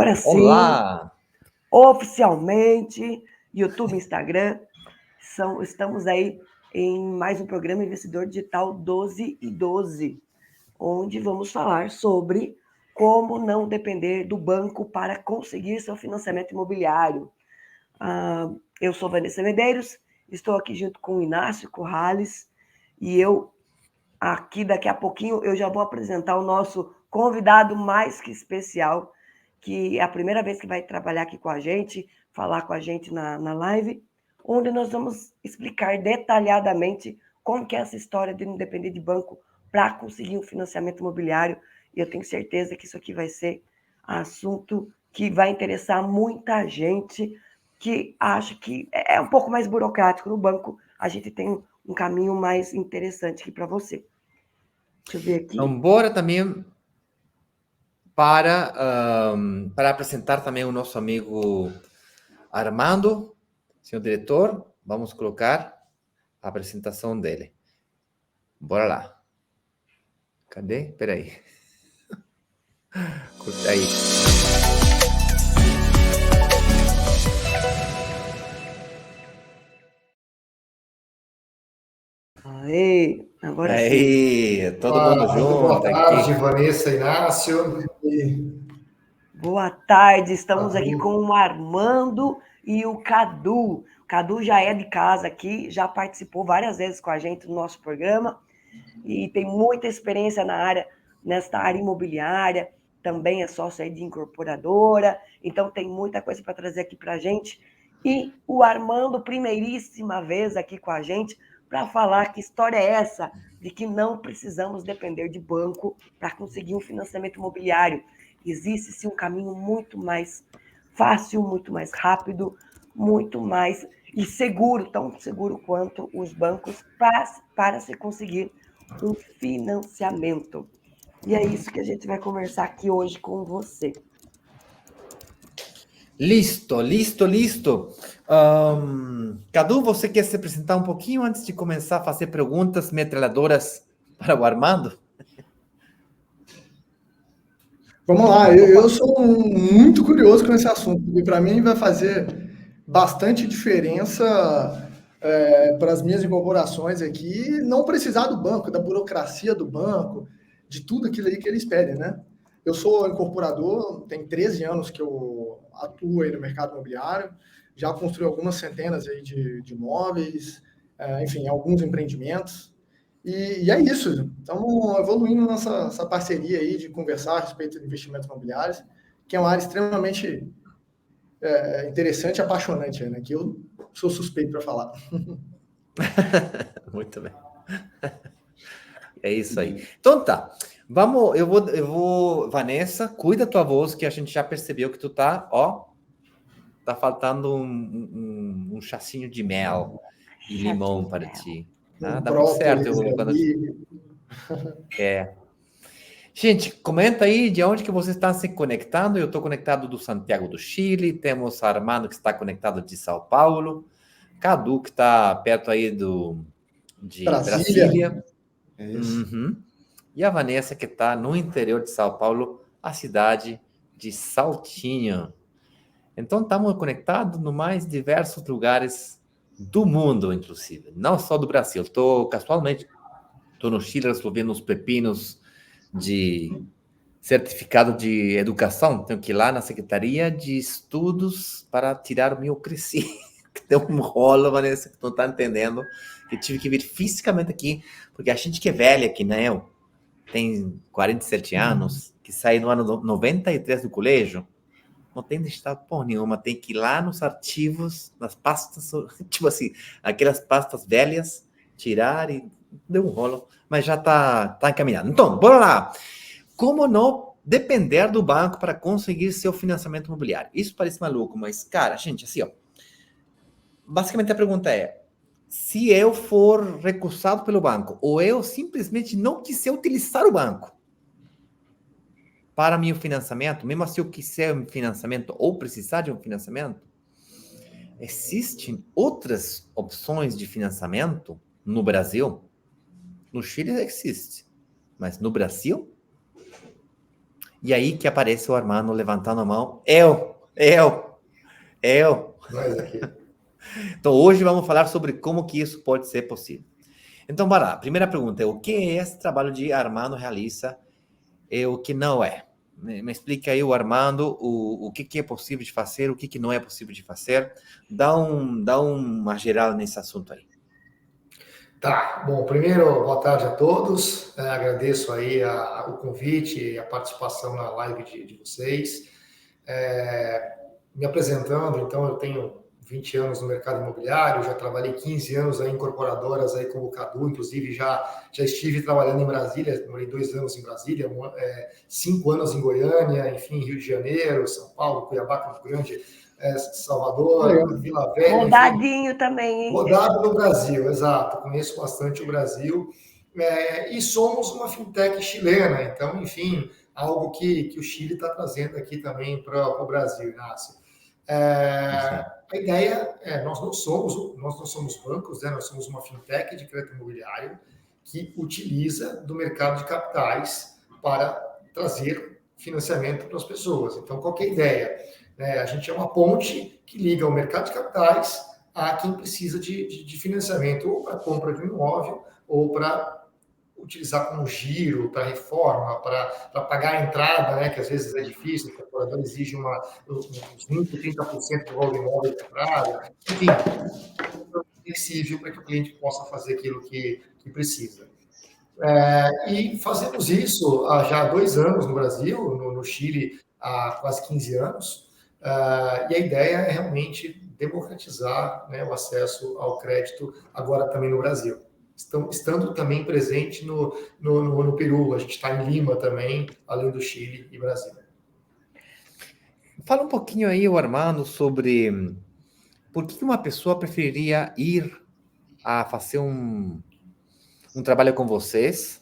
Agora sim, Olá! oficialmente, YouTube, Instagram, estamos aí em mais um programa Investidor Digital 12 e 12, onde vamos falar sobre como não depender do banco para conseguir seu financiamento imobiliário. Eu sou Vanessa Medeiros, estou aqui junto com o Inácio Corrales e daqui a pouquinho eu já vou apresentar o nosso convidado mais que especial, que é a primeira vez que vai trabalhar aqui com a gente, falar com a gente na live, onde nós vamos explicar detalhadamente como que é essa história de não depender de banco para conseguir um financiamento imobiliário. E eu tenho certeza que isso aqui vai ser assunto que vai interessar muita gente que acha que é um pouco mais burocrático no banco. A gente tem um caminho mais interessante aqui para você. Deixa eu ver aqui. Então, bora também para apresentar também o nosso amigo Armando, senhor diretor. Vamos colocar a apresentação dele. Bora lá. Cadê? Peraí. Curta aí. Aê, agora sim. Aí, todo mundo junto Boa tarde, aqui. Vanessa, Inácio. Boa tarde, estamos aqui Cadu. com o Armando e o Cadu. O Cadu já é de casa aqui, já participou várias vezes com a gente no nosso programa e tem muita experiência nesta área imobiliária, também é sócio aí de incorporadora, então tem muita coisa para trazer aqui para a gente. E o Armando, primeiríssima vez aqui com a gente, para falar que história é essa de que não precisamos depender de banco para conseguir um financiamento imobiliário. Existe sim um caminho muito mais fácil, muito mais rápido, muito mais e seguro, tão seguro quanto os bancos, para se conseguir um financiamento. E é isso que a gente vai conversar aqui hoje com você. Listo. Cadu, você quer se apresentar um pouquinho antes de começar a fazer perguntas metralhadoras para o Armando? Vamos lá, eu sou muito curioso com esse assunto, porque para mim vai fazer bastante diferença para as minhas incorporações aqui, não precisar do banco, da burocracia do banco, de tudo aquilo aí que eles pedem, né? Eu sou incorporador, tem 13 anos que eu atuo aí no mercado imobiliário, já construí algumas centenas aí de imóveis, enfim, alguns empreendimentos. E é isso. Estamos evoluindo nessa parceria aí de conversar a respeito de investimentos imobiliários, que é uma área extremamente interessante e apaixonante, né? Que eu sou suspeito para falar. Muito bem. É isso aí. Então tá. Vamos, eu vou, Vanessa, cuida da tua voz, que a gente já percebeu que tu tá tá faltando um chacinho de mel e limão para ti. Tá? Dá muito certo. Própolis ali. Gente, comenta aí de onde que você está se conectando. Eu estou conectado do Santiago do Chile, temos Armando que está conectado de São Paulo, Cadu que está perto aí de Brasília. É isso. Uhum. E a Vanessa que está no interior de São Paulo, a cidade de Saltinho. Então estamos conectados no mais diversos lugares do mundo, inclusive, não só do Brasil. Estou casualmente, estou no Chile, estou vendo os pepinos de certificado de educação, tenho que ir lá na Secretaria de Estudos para tirar o meu cresci. Deu um rolo, Vanessa, que tu não está entendendo, que tive que vir fisicamente aqui, porque a gente que é velha aqui, né? Eu tem 47 anos, que sai no ano 93 do colégio, não tem deixado por nenhuma, tem que ir lá nos arquivos, nas pastas, tipo assim, aquelas pastas velhas, tirar e deu um rolo, mas já tá encaminhado. Então, bora lá. Como não depender do banco para conseguir seu financiamento imobiliário? Isso parece maluco, mas, cara, gente, assim, ó. Basicamente a pergunta é: se eu for recusado pelo banco, ou eu simplesmente não quiser utilizar o banco para meu financiamento, mesmo se eu quiser um financiamento ou precisar de um financiamento, existem outras opções de financiamento no Brasil? No Chile existe, mas no Brasil? E aí que aparece o Armando levantando a mão. Eu. Nós aqui. Então, hoje vamos falar sobre como que isso pode ser possível. Então, bora lá. Primeira pergunta é, o que é esse trabalho de Armando realiza e o que não é? Me explica aí, o Armando, o que é possível de fazer, o que não é possível de fazer. Dá uma geral nesse assunto aí. Tá, bom, primeiro, boa tarde a todos. Agradeço aí o convite e a participação na live de vocês. Me apresentando, então, eu tenho 20 anos no mercado imobiliário, já trabalhei 15 anos aí em incorporadoras aí como o Cadu, inclusive já estive trabalhando em Brasília, morei 2 anos em Brasília, 5 anos em Goiânia, enfim, Rio de Janeiro, São Paulo, Cuiabá, Campo Grande, Salvador, Vila Velha. Rodadinho enfim, também, hein? Rodado no Brasil, exato, conheço bastante o Brasil. E somos uma fintech chilena, então, enfim, algo que o Chile está trazendo aqui também para o Brasil, Inácio. A ideia nós não somos bancos, né? Nós somos uma fintech de crédito imobiliário que utiliza do mercado de capitais para trazer financiamento para as pessoas. Então, qual que é a ideia? A gente é uma ponte que liga o mercado de capitais a quem precisa de financiamento ou para compra de um imóvel ou para utilizar como giro, para reforma, para pagar a entrada, né, que às vezes é difícil, o corporador exige uns 20%, 30% do valor do imóvel de entrada, enfim, flexível para que o cliente possa fazer aquilo que precisa. E fazemos isso já há 2 anos no Brasil, no Chile há quase 15 anos, e a ideia é realmente democratizar, né, o acesso ao crédito agora também no Brasil. Estando também presente no Peru, a gente está em Lima também, além do Chile e Brasil. Fala um pouquinho aí, Armando, sobre por que uma pessoa preferiria ir a fazer um trabalho com vocês,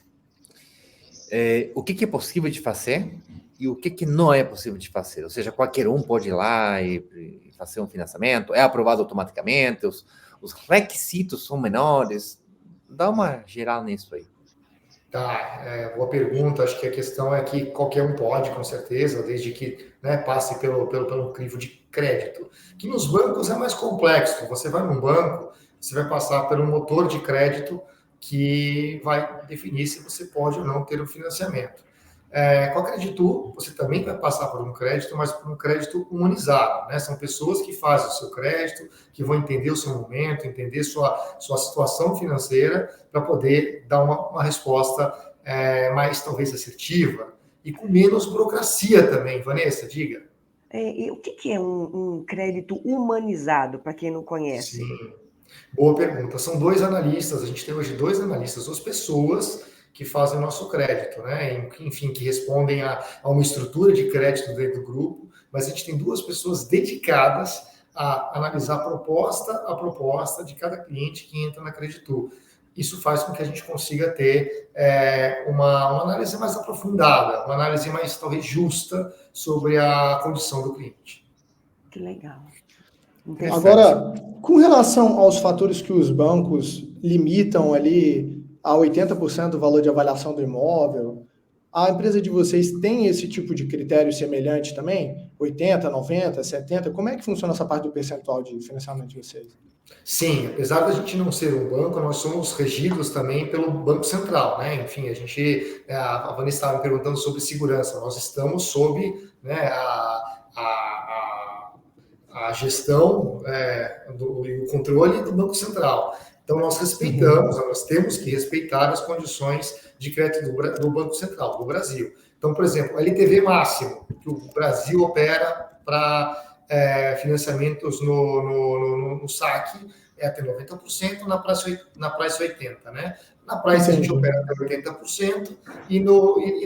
o que é possível de fazer e o que não é possível de fazer. Ou seja, qualquer um pode ir lá e fazer um financiamento, é aprovado automaticamente, os requisitos são menores. Dá uma geral nisso aí. Tá, boa pergunta. Acho que a questão é que qualquer um pode, com certeza, desde que, né, passe pelo crivo de crédito. Que nos bancos é mais complexo. Você vai num banco, você vai passar por um motor de crédito que vai definir se você pode ou não ter o financiamento. Com a Creditu, você também vai passar por um crédito, mas por um crédito humanizado, né? São pessoas que fazem o seu crédito, que vão entender o seu momento, entender sua situação financeira, para poder dar uma resposta mais, talvez, assertiva e com menos burocracia também. Vanessa, diga. E o que é um crédito humanizado, para quem não conhece? Sim, boa pergunta. São 2 analistas, a gente tem hoje 2 analistas, 2 pessoas que fazem o nosso crédito, né? Enfim, que respondem a uma estrutura de crédito dentro do grupo, mas a gente tem 2 pessoas dedicadas a analisar proposta a proposta de cada cliente que entra na Creditu. Isso faz com que a gente consiga ter uma análise mais aprofundada, uma análise mais, talvez, justa sobre a condição do cliente. Que legal. Agora, com relação aos fatores que os bancos limitam ali a 80% do valor de avaliação do imóvel, a empresa de vocês tem esse tipo de critério semelhante também? 80%, 90%, 70%? Como é que funciona essa parte do percentual de financiamento de vocês? Sim, apesar da gente não ser um banco, nós somos regidos também pelo Banco Central, né? Enfim, a Vanessa estava me perguntando sobre segurança. Nós estamos sob, né, a gestão e o controle do Banco Central. Então, nós respeitamos, nós temos que respeitar as condições de crédito do Banco Central, do Brasil. Então, por exemplo, o LTV máximo que o Brasil opera para financiamentos no saque é até 90%, na Price 80%, né? Na Price a gente opera até 80% e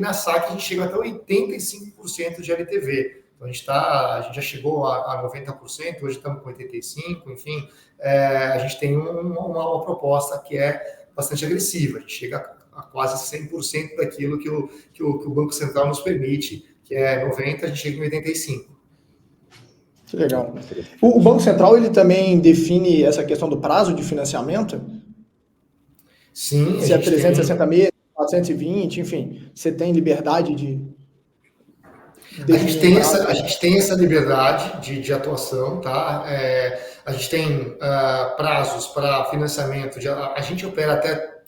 na saque a gente chega até 85% de LTV. Então, a gente já chegou a 90%, hoje estamos com 85%, enfim, a gente tem uma proposta que é bastante agressiva, a gente chega a quase 100% daquilo que o Banco Central nos permite, que é 90%, a gente chega em 85%. Que legal. O Banco Central, ele também define essa questão do prazo de financiamento? Sim. Se é 360 meses, 420, enfim, você tem liberdade de... A gente tem essa liberdade de atuação, tá? A gente tem prazos para financiamento, a gente opera até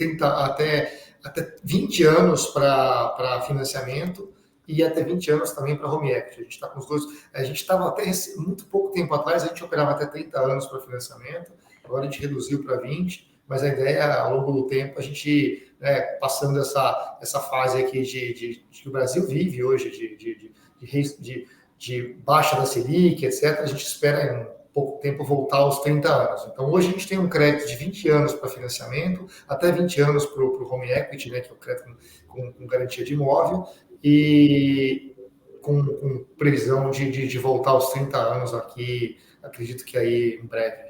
20 anos para financiamento e até 20 anos também para home equity. A gente está com os dois. A gente estava até muito pouco tempo atrás, a gente operava até 30 anos para financiamento, agora a gente reduziu para 20, mas a ideia é, ao longo do tempo, a gente, passando essa fase aqui que o Brasil vive hoje, de baixa da Selic, etc., a gente espera em pouco tempo voltar aos 30 anos. Então, hoje a gente tem um crédito de 20 anos para financiamento, até 20 anos para o home equity, né, que é o crédito com garantia de imóvel, e com previsão de voltar aos 30 anos aqui, acredito que aí em breve.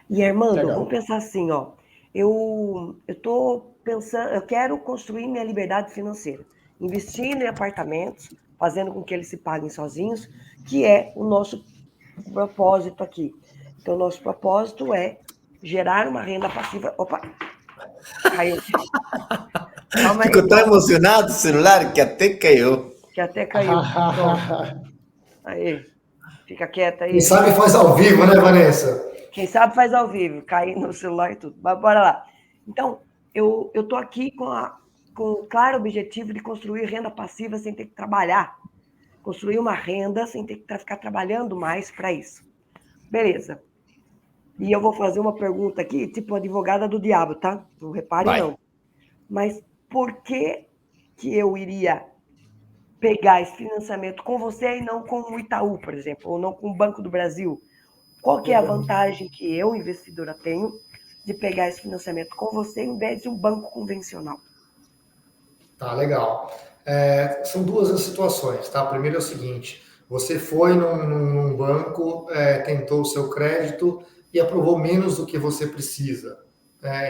E Armando, vamos pensar assim, ó. Eu estou pensando, eu quero construir minha liberdade financeira, investindo em apartamentos, fazendo com que eles se paguem sozinhos, que é o nosso propósito aqui. Então, nosso propósito é gerar uma renda passiva. Opa! Caiu. Calma aí. Ficou tão emocionado o celular que até caiu. Que até caiu. Aí, fica quieta aí. Quem sabe faz ao vivo, né, Vanessa? Quem sabe faz ao vivo, cair no celular e tudo. Mas bora lá. Então, eu estou aqui com o claro objetivo de construir renda passiva sem ter que trabalhar. Construir uma renda sem ter que ficar trabalhando mais para isso. Beleza. E eu vou fazer uma pergunta aqui, tipo advogada do diabo, tá? Não repare, não. Mas por que eu iria pegar esse financiamento com você e não com o Itaú, por exemplo, ou não com o Banco do Brasil? Qual que é a vantagem que eu, investidora, tenho de pegar esse financiamento com você em vez de um banco convencional? Tá, legal. São duas as situações, tá? Primeiro é o seguinte, você foi num banco, tentou o seu crédito e aprovou menos do que você precisa.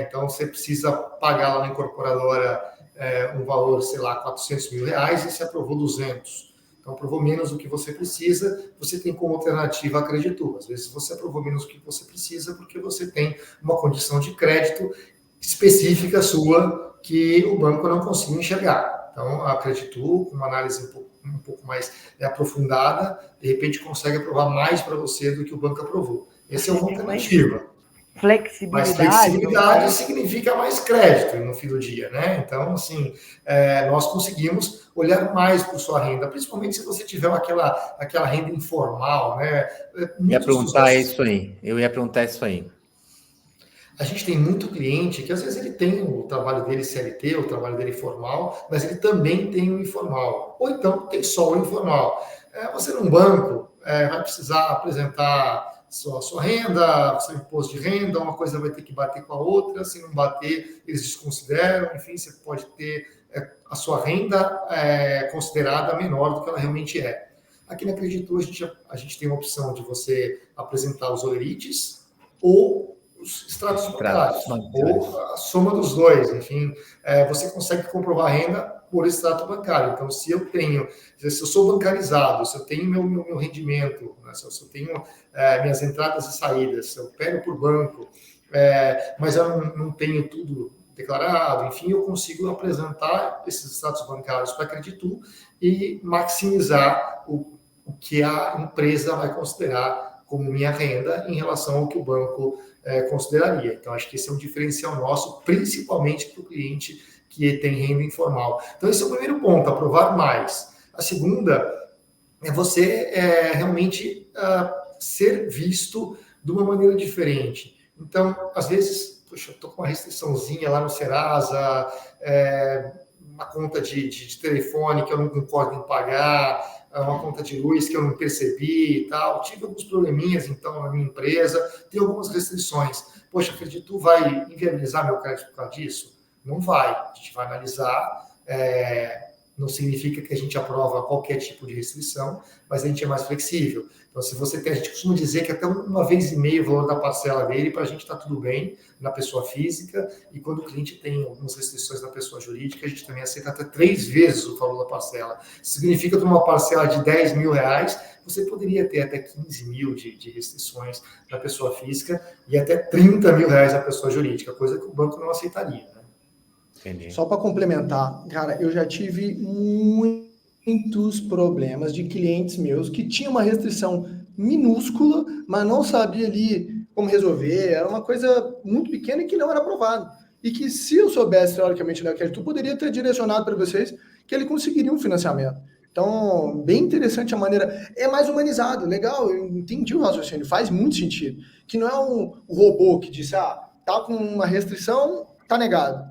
Então, você precisa pagar lá na incorporadora um valor, sei lá, R$400 mil, e você aprovou 200. Então, aprovou menos do que você precisa, você tem como alternativa a Creditu. Às vezes, você aprovou menos do que você precisa porque você tem uma condição de crédito específica sua que o banco não conseguiu enxergar. Então, a Creditu, com uma análise um pouco mais aprofundada, de repente consegue aprovar mais para você do que o banco aprovou. Essa é uma alternativa. Flexibilidade. Mas flexibilidade significa mais crédito no fim do dia, né? Então, assim, nós conseguimos olhar mais para sua renda, principalmente se você tiver aquela renda informal, né? Eu ia perguntar isso aí. A gente tem muito cliente que às vezes ele tem o trabalho dele CLT, o trabalho dele formal, mas ele também tem o informal. Ou então tem só o informal. Você num banco vai precisar apresentar sua renda, seu imposto de renda, uma coisa vai ter que bater com a outra, se não bater, eles desconsideram, enfim, você pode ter a sua renda considerada menor do que ela realmente é. Aqui na Creditu, a gente tem a opção de você apresentar os olerites ou os extratos bancários, ou a soma dos dois, enfim, você consegue comprovar a renda por extrato bancário. Então, se eu sou bancarizado, se eu tenho meu rendimento, né, se eu tenho minhas entradas e saídas, se eu pego por banco, mas eu não tenho tudo declarado, enfim, eu consigo apresentar esses extratos bancários para a Creditu e maximizar o que a empresa vai considerar como minha renda em relação ao que o banco consideraria. Então, acho que esse é um diferencial nosso, principalmente para o cliente que tem renda informal. Então, esse é o primeiro ponto, aprovar mais. A segunda é você realmente ser visto de uma maneira diferente. Então, às vezes, poxa, eu estou com uma restriçãozinha lá no Serasa, uma conta de telefone que eu não concordo em pagar, uma conta de luz que eu não percebi e tal. Tive alguns probleminhas, então, na minha empresa, tem algumas restrições. Poxa, acredito, tu vai inviabilizar meu crédito por causa disso? Não vai. A gente vai analisar. Não significa que a gente aprova qualquer tipo de restrição, mas a gente é mais flexível. Então, se você tem, a gente costuma dizer que até 1,5 vezes o valor da parcela dele, para a gente está tudo bem na pessoa física, e quando o cliente tem algumas restrições na pessoa jurídica, a gente também aceita até 3 vezes o valor da parcela. Significa que uma parcela de R$10 mil, você poderia ter até 15 mil de restrições na pessoa física e até 30 mil reais na pessoa jurídica, coisa que o banco não aceitaria, né? Entendi. Só para complementar, cara, eu já tive muitos problemas de clientes meus que tinham uma restrição minúscula, mas não sabia ali como resolver, era uma coisa muito pequena e que não era aprovado. E que se eu soubesse, teoricamente, da crédito, poderia ter direcionado para vocês que ele conseguiria um financiamento. Então, bem interessante a maneira. É mais humanizado, legal, eu entendi o raciocínio, faz muito sentido. Que não é um robô que disse, tá com uma restrição, tá negado.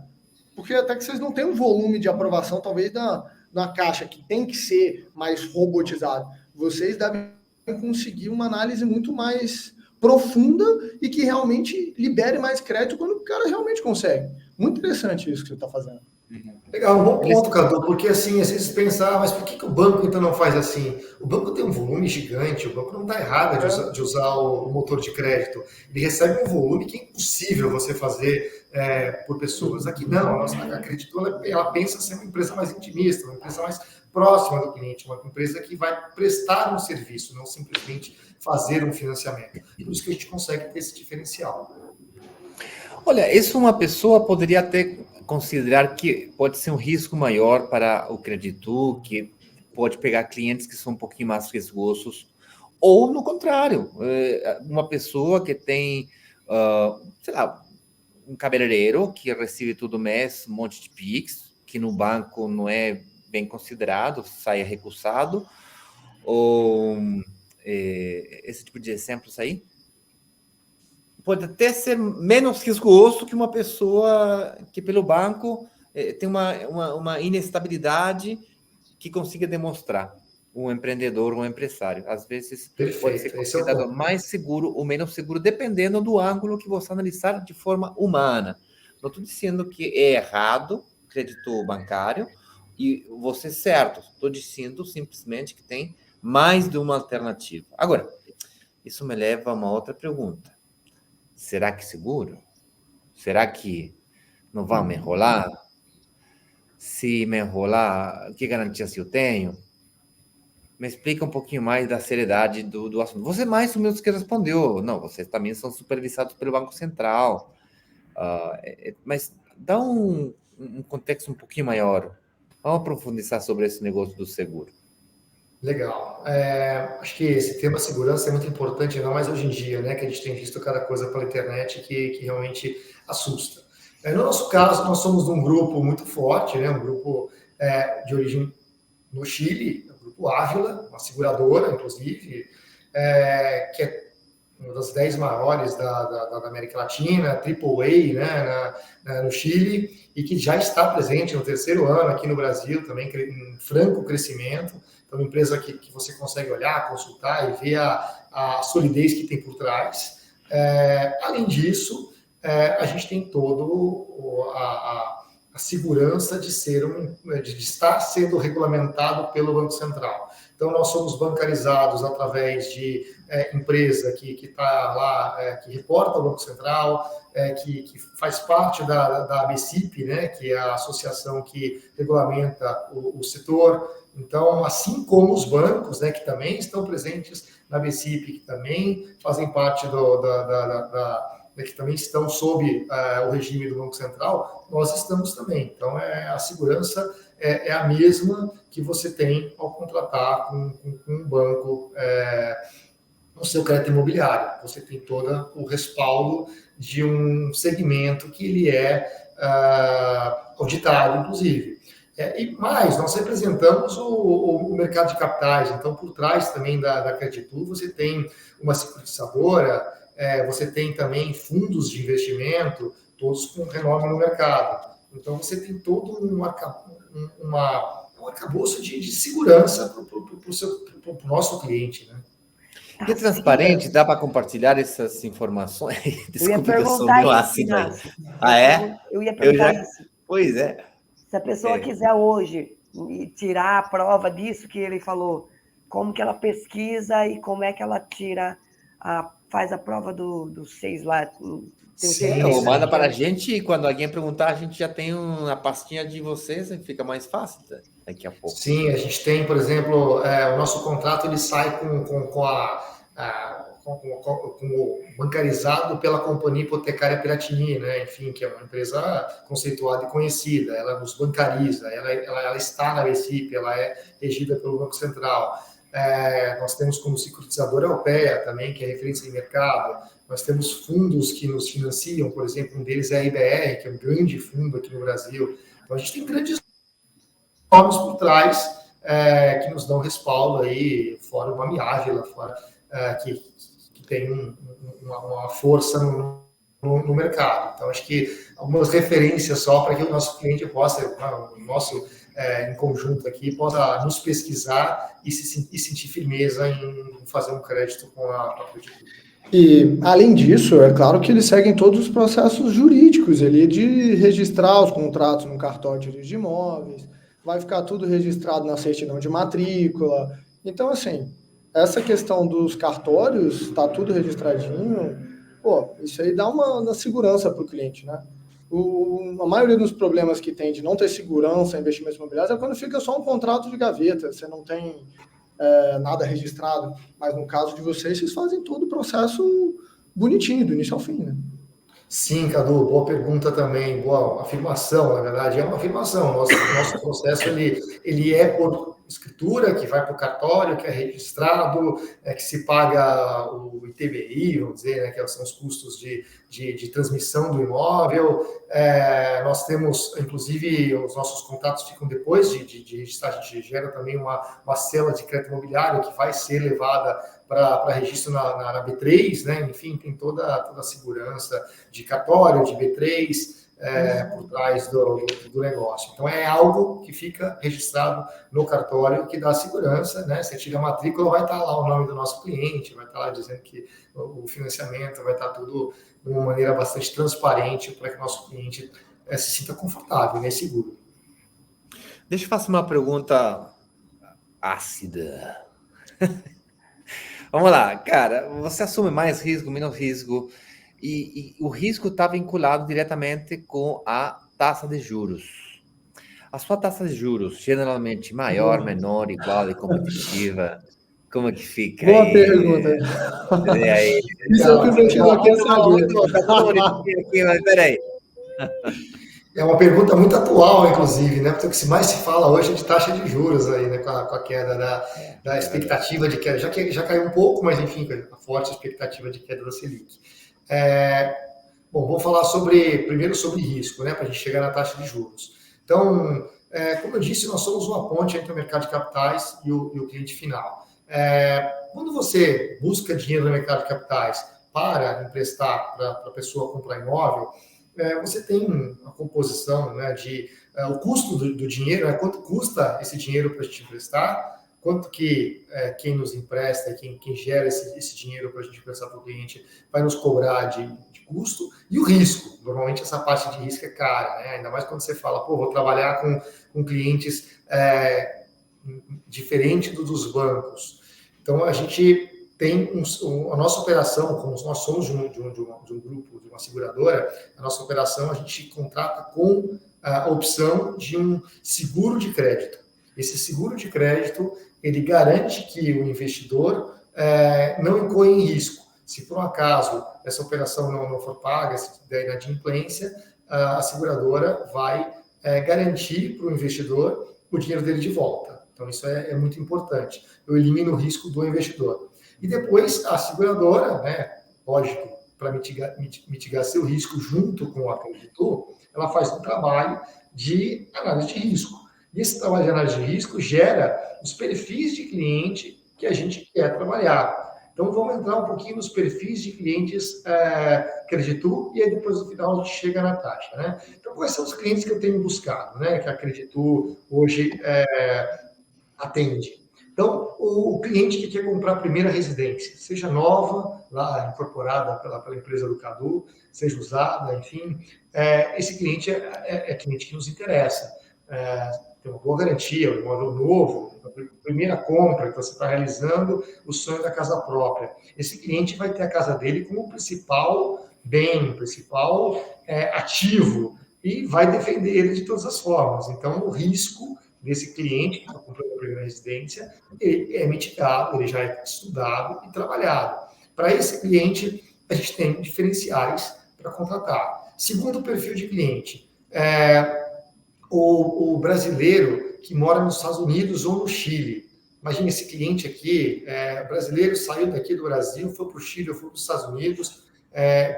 Porque até que vocês não têm um volume de aprovação, talvez, da caixa, que tem que ser mais robotizado. Vocês devem conseguir uma análise muito mais profunda e que realmente libere mais crédito quando o cara realmente consegue. Muito interessante isso que você está fazendo. Legal, um bom ponto, Cadu, porque assim, às vezes pensar, mas por que o banco então não faz assim? O banco tem um volume gigante, o banco não está errado de usar o motor de crédito. Ele recebe um volume que é impossível você fazer por pessoas. Aqui não, a Creditor, ela pensa ser uma empresa mais intimista, uma empresa mais próxima do cliente, uma empresa que vai prestar um serviço, não simplesmente fazer um financiamento. Por isso que a gente consegue ter esse diferencial. Olha, isso uma pessoa poderia até considerar que pode ser um risco maior para o creditor, que pode pegar clientes que são um pouquinho mais riscosos, ou no contrário, uma pessoa que tem, sei lá, um cabeleireiro que recebe todo mês um monte de Pix, que no banco não é bem considerado, sai recusado, ou esse tipo de exemplos aí, pode até ser menos riscoso que uma pessoa que pelo banco tem uma inestabilidade que consiga demonstrar, um empreendedor, um empresário. Às vezes pode ser considerado mais seguro ou menos seguro, dependendo do ângulo que você analisar de forma humana. Não estou dizendo que é errado crédito bancário e você certo. Estou dizendo simplesmente que tem mais de uma alternativa. Agora, isso me leva a uma outra pergunta. Será que seguro? Será que não vai me enrolar? Se me enrolar, que garantias eu tenho? Me explica um pouquinho mais da seriedade do assunto. Você mais ou menos que respondeu. Não, vocês também são supervisados pelo Banco Central. Mas dá um contexto um pouquinho maior. Vamos aprofundar sobre esse negócio do seguro. Legal. Acho que esse tema segurança é muito importante, ainda mais hoje em dia, né? Que a gente tem visto cada coisa pela internet que realmente assusta. No nosso caso, nós somos um grupo muito forte, né? Um grupo de origem no Chile, o Grupo Ávila, uma seguradora, inclusive, que é uma das 10 maiores da América Latina, AAA, né, no Chile, e que já está presente no terceiro ano aqui no Brasil, também em franco crescimento. Então, uma empresa que você consegue olhar, consultar e ver a solidez que tem por trás. Além disso, a gente tem todo a segurança de estar sendo regulamentado pelo Banco Central. Então, nós somos bancarizados através de empresa que está lá, que reporta ao Banco Central, que faz parte da ABCIP, né, que é a associação que regulamenta o setor. Então, assim como os bancos, né, que também estão presentes na ABCIP, que também fazem parte que também estão sob o regime do Banco Central, nós estamos também. Então, a segurança é a mesma que você tem ao contratar com um banco no seu crédito imobiliário. Você tem todo o respaldo de um segmento que ele é auditado, inclusive. E mais, nós representamos o mercado de capitais. Então, por trás também da Creditur, você tem uma securitizadora, você tem também fundos de investimento, todos com renome no mercado. Então, você tem todo um arcabouço de segurança para o nosso cliente, né? E é transparente? Dá para compartilhar essas informações? Desculpe, eu sou meio ácido aí. Eu ia perguntar isso. Pois é. Se a pessoa quiser hoje tirar a prova disso que ele falou, como que ela pesquisa e como é que ela faz a prova do 6 lá. Manda para a gente e quando alguém perguntar, a gente já tem uma pastinha de vocês e fica mais fácil daqui a pouco. Sim, a gente tem, por exemplo, o nosso contrato ele sai com como bancarizado pela Companhia Hipotecária Piratini, né? Enfim, que é uma empresa conceituada e conhecida, ela nos bancariza, ela está na BCIP, ela é regida pelo Banco Central. Nós temos como securitizadora europeia também, que é referência em mercado. Nós temos fundos que nos financiam, por exemplo, um deles é a IBR, que é um grande fundo aqui no Brasil. Então, a gente tem grandes nomes por trás que nos dão respaldo aí, fora o Mami Ávila, fora que tem uma força no mercado. Então, acho que algumas referências só para que o nosso cliente possa, em conjunto aqui, possa nos pesquisar e sentir firmeza em fazer um crédito com a Creditu. E, além disso, é claro que eles seguem todos os processos jurídicos ali de registrar os contratos no cartório de imóveis, vai ficar tudo registrado na certidão de matrícula. Então, assim, essa questão dos cartórios, está tudo registradinho, isso aí dá uma segurança para o cliente, né? A maioria dos problemas que tem de não ter segurança em investimentos imobiliários é quando fica só um contrato de gaveta, você não tem nada registrado, mas no caso de vocês fazem todo o processo bonitinho, do início ao fim, né? Sim, Cadu, boa pergunta também, boa afirmação, na verdade, é uma afirmação. Nosso processo, ele é por escritura, que vai para o cartório, que é registrado, que se paga o ITBI, vamos dizer, né, que são os custos de transmissão do imóvel. Nós temos, inclusive, os nossos contratos ficam depois de registrar, a gente gera também uma célula de crédito imobiliário que vai ser levada para registro na B3, né? Enfim, tem toda a segurança de cartório, de B3, por trás do negócio. Então, é algo que fica registrado no cartório, que dá segurança, né? Você tira a matrícula, vai estar lá o nome do nosso cliente, vai estar lá dizendo que o financiamento vai estar tudo de uma maneira bastante transparente para que o nosso cliente se sinta confortável, né? Seguro. Deixa eu fazer uma pergunta ácida. Vamos lá, cara, você assume mais risco, menos risco, e o risco está vinculado diretamente com a taxa de juros. A sua taxa de juros, geralmente maior, menor, igual e competitiva, como é que fica? Boa pergunta. E aí? Isso é o que o investidor quer saber. Mas peraí. É uma pergunta muito atual, inclusive, né? Porque o que mais se fala hoje é de taxa de juros aí, né? Com a queda da expectativa de queda. Já caiu um pouco, mas enfim, com a forte expectativa de queda da Selic. Bom, vamos falar primeiro sobre risco, né? Para a gente chegar na taxa de juros. Então, como eu disse, nós somos uma ponte entre o mercado de capitais e o cliente final. Quando você busca dinheiro no mercado de capitais para emprestar para a pessoa comprar imóvel, você tem a composição, né, o custo do dinheiro, quanto custa esse dinheiro para a gente emprestar, quanto que quem nos empresta, quem gera esse dinheiro para a gente emprestar para o cliente vai nos cobrar de custo, e o risco. Normalmente essa parte de risco é cara, né? Ainda mais quando você fala, vou trabalhar com clientes diferente dos bancos. Então, a gente tem a nossa operação, como nós somos de um grupo, de uma seguradora, a nossa operação a gente contrata com a opção de um seguro de crédito. Esse seguro de crédito, ele garante que o investidor não incorra em risco. Se por um acaso essa operação não for paga, se der inadimplência, a seguradora vai garantir para o investidor o dinheiro dele de volta. Então, isso é muito importante. Eu elimino o risco do investidor. E depois, a seguradora, né, lógico, para mitigar seu risco junto com a Creditu, ela faz um trabalho de análise de risco. E esse trabalho de análise de risco gera os perfis de cliente que a gente quer trabalhar. Então, vamos entrar um pouquinho nos perfis de clientes Creditu e aí depois, no final, a gente chega na taxa, né? Então, quais são os clientes que eu tenho buscado, né, que a Creditu hoje atende? Então, o cliente que quer comprar a primeira residência, seja nova, lá incorporada pela empresa do Cadu, seja usada, enfim, esse cliente é cliente que nos interessa. Tem uma boa garantia, um imóvel novo, a primeira compra que você está realizando, o sonho da casa própria. Esse cliente vai ter a casa dele como principal bem, principal ativo, e vai defender ele de todas as formas. Então, o risco desse cliente que está comprando a primeira residência, ele é mitigado, ele já é estudado e trabalhado. Para esse cliente, a gente tem diferenciais para contratar. Segundo perfil de cliente, o brasileiro que mora nos Estados Unidos ou no Chile. Imagina esse cliente aqui, brasileiro, saiu daqui do Brasil, foi para o Chile ou foi para os Estados Unidos,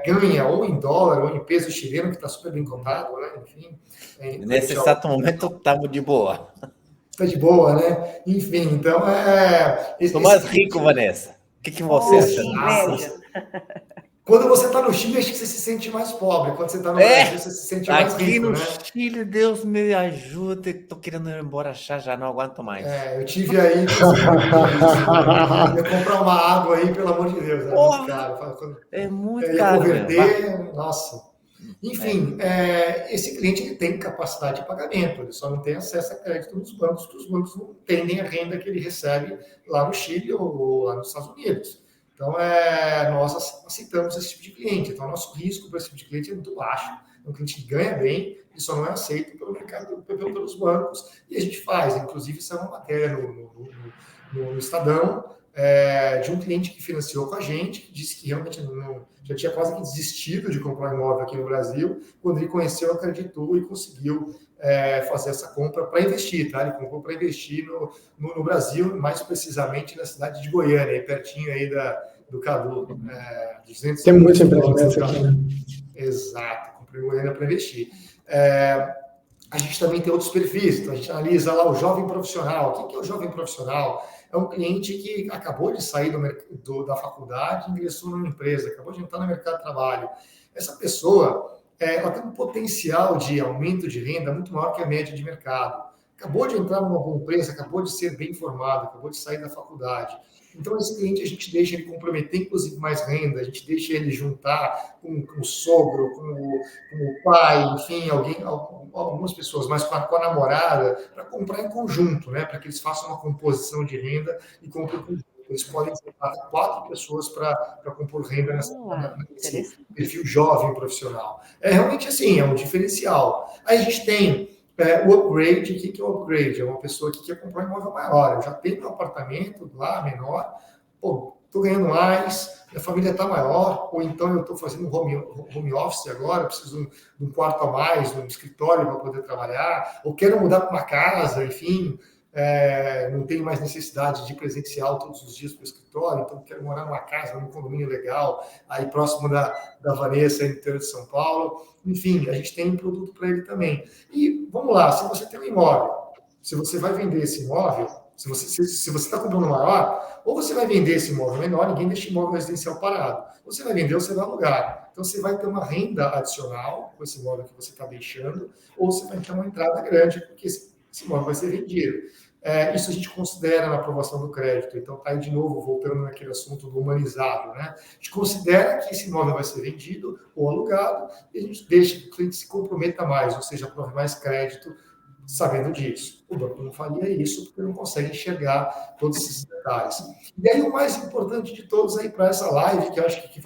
ganha ou em dólar ou em peso chileno, que está super bem contado, né? Enfim. Nesse exato momento, estamos de boa. Está de boa, né? Enfim, então Estou mais rico, Vanessa. O que você acha? Inveja. Quando você está no Chile, acho que você se sente mais pobre. Quando você está no Brasil, você se sente mais rico, aqui no né? Chile, Deus me ajude. Estou querendo ir embora já não aguento mais. Eu tive aí... ia comprar uma água aí, pelo amor de Deus. Muito caro. É muito caro. Converter, nossa. Enfim, esse cliente ele tem capacidade de pagamento, ele só não tem acesso a crédito nos bancos, porque os bancos não entendem a renda que ele recebe lá no Chile ou lá nos Estados Unidos. Então, nós aceitamos esse tipo de cliente. Então, o nosso risco para esse tipo de cliente é muito baixo. É um cliente que ganha bem e só não é aceito pelo mercado, pelos bancos. E a gente faz, inclusive, isso é uma matéria no Estadão, de um cliente que financiou com a gente, que disse que realmente já tinha quase que desistido de comprar imóvel aqui no Brasil. Quando ele conheceu, acreditou e conseguiu fazer essa compra para investir, tá? Ele comprou para investir no Brasil, mais precisamente na cidade de Goiânia, aí pertinho aí do Cadu. Tem muitos empreendimentos aqui, né? Exato, comprei em Goiânia para investir. A gente também tem outros perfis, então a gente analisa lá o jovem profissional. O que é o jovem profissional? É um cliente que acabou de sair da faculdade, ingressou numa empresa, acabou de entrar no mercado de trabalho. Essa pessoa ela tem um potencial de aumento de renda muito maior que a média de mercado. Acabou de entrar numa boa empresa, acabou de ser bem formado, acabou de sair da faculdade. Então, esse cliente, a gente deixa ele comprometer, inclusive, mais renda, a gente deixa ele juntar com o sogro, com o pai, enfim, algumas pessoas, mas com a namorada, para comprar em conjunto, né? Para que eles façam uma composição de renda e comprem em conjunto. Eles podem ser 4 pessoas para compor renda nesse perfil jovem profissional. Realmente assim, é um diferencial. Aí a gente tem o upgrade. O que é o upgrade? É uma pessoa que quer comprar um imóvel maior. Eu já tenho um apartamento lá menor, estou ganhando mais, minha família está maior, ou então eu estou fazendo home office agora, preciso de um quarto a mais, de um escritório para poder trabalhar, ou quero mudar para uma casa, enfim, não tenho mais necessidade de presencial todos os dias para o escritório, então quero morar numa casa, num condomínio legal, aí próximo da Vanessa, no interior de São Paulo. Enfim, a gente tem um produto para ele também. E vamos lá, se você tem um imóvel, se você vai vender esse imóvel, se você está comprando maior, ou você vai vender esse imóvel menor, ninguém deixa imóvel residencial parado. Ou você vai vender ou você vai alugar. Então, você vai ter uma renda adicional com esse imóvel que você está deixando, ou você vai ter uma entrada grande, porque esse imóvel vai ser vendido. Isso a gente considera na aprovação do crédito. Então, está aí de novo, voltando naquele assunto do humanizado, né? A gente considera que esse imóvel vai ser vendido ou alugado, e a gente deixa que o cliente se comprometa mais, ou seja, aprove mais crédito, sabendo disso. O banco não faria isso porque não consegue enxergar todos esses detalhes. E aí o mais importante de todos aí para essa live, que eu acho que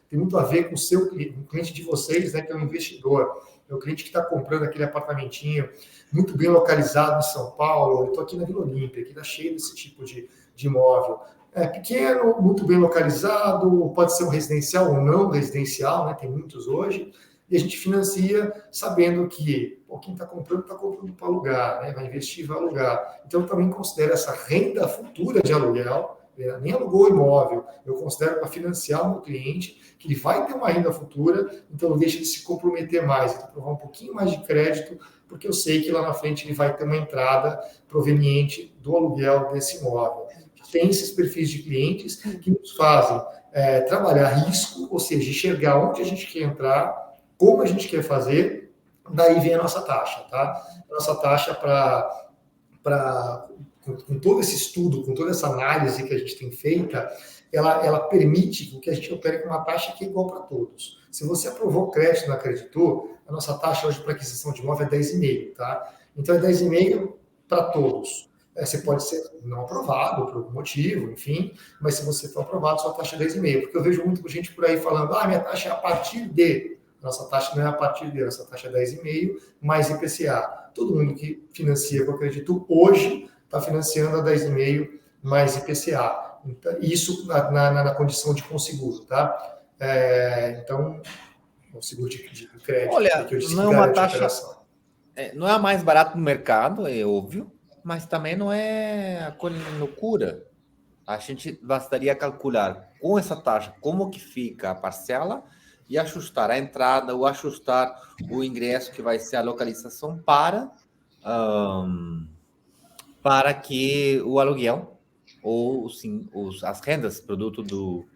tem muito a ver com o cliente de vocês, né, que é o investidor. É o cliente que está comprando aquele apartamentinho muito bem localizado em São Paulo. Eu estou aqui na Vila Olímpia, que está cheio desse tipo de imóvel. Pequeno, muito bem localizado, pode ser um residencial ou não residencial, né, tem muitos hoje. E a gente financia sabendo que quem está comprando para alugar, né? Vai investir, vai alugar. Então, eu também considero essa renda futura de aluguel, nem alugou o imóvel, eu considero para financiar o meu cliente, que ele vai ter uma renda futura, então eu deixo ele se comprometer mais, então provar um pouquinho mais de crédito, porque eu sei que lá na frente ele vai ter uma entrada proveniente do aluguel desse imóvel. Tem esses perfis de clientes que nos fazem trabalhar risco, ou seja, enxergar onde a gente quer entrar, como a gente quer fazer, daí vem a nossa taxa, tá? A nossa taxa com todo esse estudo, com toda essa análise que a gente tem feita, ela permite que a gente opere com uma taxa que é igual para todos. Se você aprovou crédito e não acreditou, a nossa taxa hoje para aquisição de imóvel é 10,5, tá? Então é 10,5 para todos. Você pode ser não aprovado por algum motivo, enfim, mas se você for aprovado, sua taxa é 10,5. Porque eu vejo muita gente por aí falando, minha taxa é a partir de... Nossa taxa não é a partir de, nossa taxa é 10,5 mais IPCA. Todo mundo que financia com crédito hoje está financiando a 10,5 mais IPCA. Então, isso na condição de conseguro, tá? Então, o seguro de crédito. Olha, que eu disse não é que uma garante a taxa, operação. não é a mais barata no mercado, é óbvio, mas também não é a loucura. A gente bastaria calcular com essa taxa como que fica a parcela e ajustar a entrada ou ajustar o ingresso que vai ser a localização para que o aluguel ou as rendas, produto do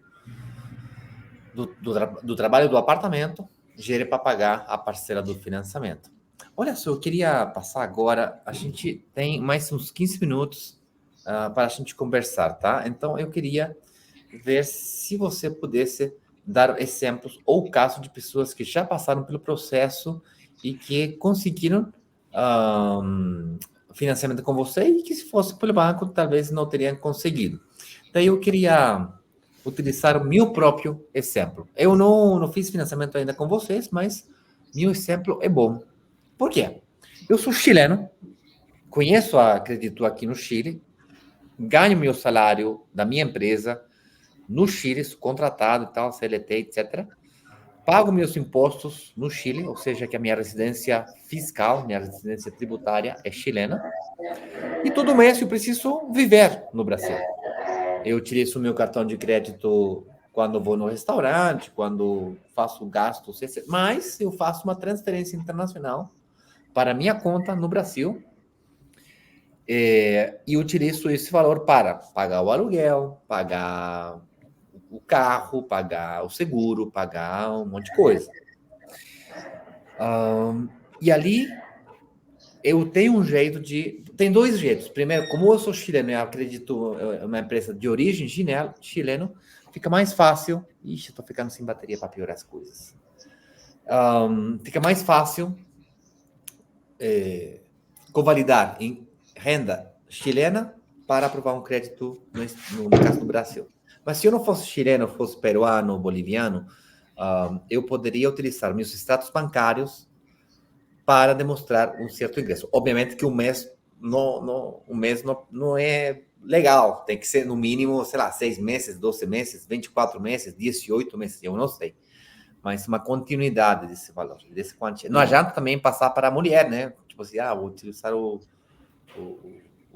trabalho do apartamento, gere para pagar a parcela do financiamento. Olha só, eu queria passar agora, a gente tem mais uns 15 minutos para a gente conversar, tá? Então, eu queria ver se você pudesse dar exemplos ou casos de pessoas que já passaram pelo processo e que conseguiram financiamento com você e que se fosse pelo banco, talvez não teriam conseguido. Daí eu queria utilizar o meu próprio exemplo. Eu não fiz financiamento ainda com vocês, mas meu exemplo é bom. Por quê? Eu sou chileno, conheço a Creditu aqui no Chile, ganho meu salário da minha empresa no Chile, sou contratado e tal, CLT, etc. Pago meus impostos no Chile, ou seja, que a minha residência fiscal, minha residência tributária é chilena. E todo mês eu preciso viver no Brasil. Eu utilizo o meu cartão de crédito quando vou no restaurante, quando faço gastos, mas eu faço uma transferência internacional para minha conta no Brasil e utilizo esse valor para pagar o aluguel, pagar o carro, pagar o seguro, pagar um monte de coisa. E ali eu tenho um jeito de... Tem dois jeitos. Primeiro, como eu sou chileno, eu acredito em uma empresa de origem chileno, fica mais fácil... Ixi, eu tô ficando sem bateria para piorar as coisas. Fica mais fácil convalidar em renda chilena para aprovar um crédito no caso do Brasil. Mas se eu não fosse chileno, fosse peruano, boliviano, eu poderia utilizar meus status bancários para demonstrar um certo ingresso. Obviamente que um mês não é legal, tem que ser no mínimo, sei lá, 6 meses, 12 meses, 24 meses, 18 meses, eu não sei. Mas uma continuidade desse valor, desse quantia. Não adianta também passar para a mulher, né? Tipo assim, vou utilizar o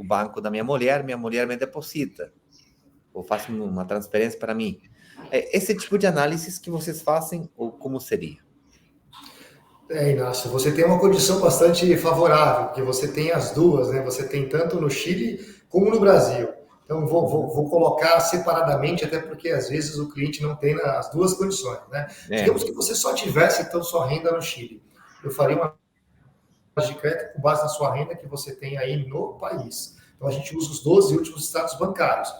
banco da minha mulher me deposita. Ou faço uma transferência para mim. Esse tipo de análises que vocês fazem, ou como seria? Inácio, você tem uma condição bastante favorável, porque você tem as duas, né? Você tem tanto no Chile como no Brasil. Então, vou colocar separadamente, até porque às vezes o cliente não tem as duas condições, né? Digamos que você só tivesse, então, sua renda no Chile. Eu faria uma de crédito com base na sua renda que você tem aí no país. Então, a gente usa os 12 últimos status bancários.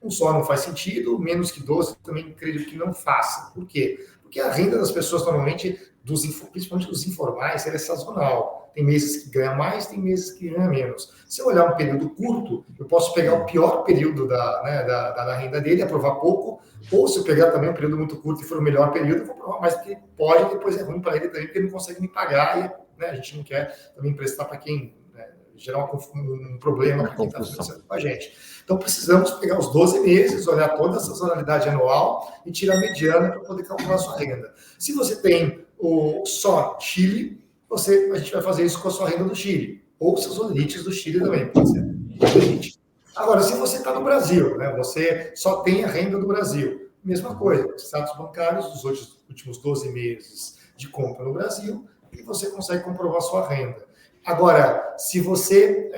Um só não faz sentido, menos que 12 também acredito que não faça. Por quê? Porque a renda das pessoas, normalmente, principalmente dos informais, ela é sazonal. Tem meses que ganha mais, tem meses que ganha menos. Se eu olhar um período curto, eu posso pegar o pior período da renda dele e aprovar pouco, ou se eu pegar também um período muito curto e for o melhor período, eu vou aprovar mais, porque pode, depois é ruim para ele também, porque ele não consegue me pagar, e a gente não quer também emprestar para quem gerar um problema para quem está financiando com a gente. Então, precisamos pegar os 12 meses, olhar toda a sazonalidade anual e tirar a mediana para poder calcular a sua renda. Se você tem só Chile, a gente vai fazer isso com a sua renda do Chile, ou seus OLITs do Chile também, pode ser. Agora, se você está no Brasil, né, você só tem a renda do Brasil, mesma coisa, status bancários dos últimos 12 meses de compra no Brasil, e você consegue comprovar a sua renda. Agora, se você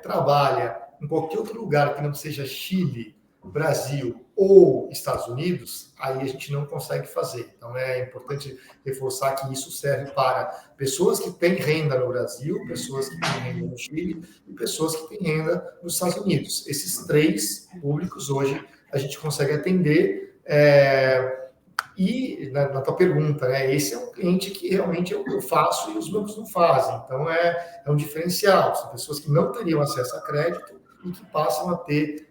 trabalha em qualquer outro lugar que não seja Chile, Brasil ou Estados Unidos, aí a gente não consegue fazer. Então, é importante reforçar que isso serve para pessoas que têm renda no Brasil, pessoas que têm renda no Chile e pessoas que têm renda nos Estados Unidos. Esses 3 públicos, hoje, a gente consegue atender. E na tua pergunta, né, esse é um cliente que realmente eu faço e os bancos não fazem. Então, é um diferencial. São pessoas que não teriam acesso a crédito e que passam a ter